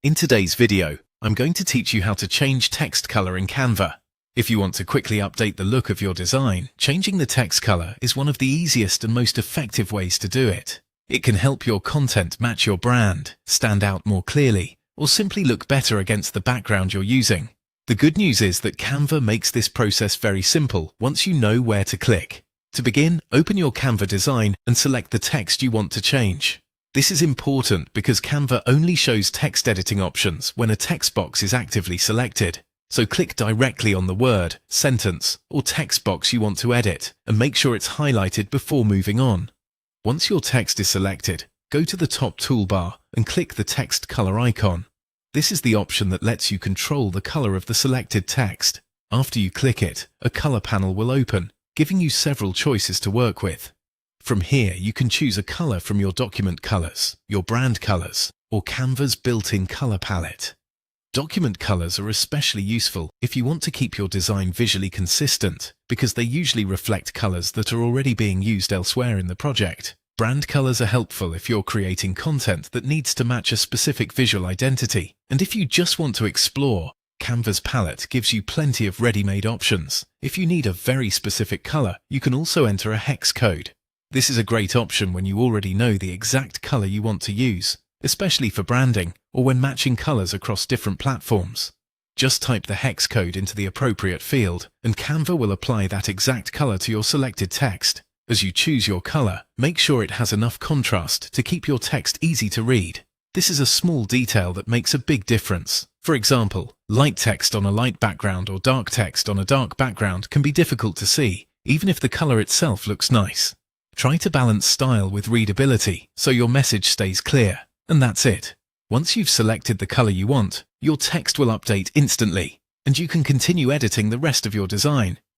In today's video, I'm going to teach you how to change text color in Canva. If you want to quickly update the look of your design, changing the text color is one of the easiest and most effective ways to do it. It can help your content match your brand, stand out more clearly, or simply look better against the background you're using. The good news is that Canva makes this process very simple once you know where to click. To begin, open your Canva design and select the text you want to change. This is important because Canva only shows text editing options when a text box is actively selected. So click directly on the word, sentence, or text box you want to edit and make sure it's highlighted before moving on. Once your text is selected, go to the top toolbar and click the text color icon. This is the option that lets you control the color of the selected text. After you click it, a color panel will open, giving you several choices to work with. From here, you can choose a color from your document colors, your brand colors, or Canva's built-in color palette. Document colors are especially useful if you want to keep your design visually consistent because they usually reflect colors that are already being used elsewhere in the project. Brand colors are helpful if you're creating content that needs to match a specific visual identity. And if you just want to explore, Canva's palette gives you plenty of ready-made options. If you need a very specific color, you can also enter a hex code. This is a great option when you already know the exact color you want to use, especially for branding or when matching colors across different platforms. Just type the hex code into the appropriate field, and Canva will apply that exact color to your selected text. As you choose your color, make sure it has enough contrast to keep your text easy to read. This is a small detail that makes a big difference. For example, light text on a light background or dark text on a dark background can be difficult to see, even if the color itself looks nice. Try to balance style with readability so your message stays clear. And that's it. Once you've selected the color you want, your text will update instantly, and you can continue editing the rest of your design.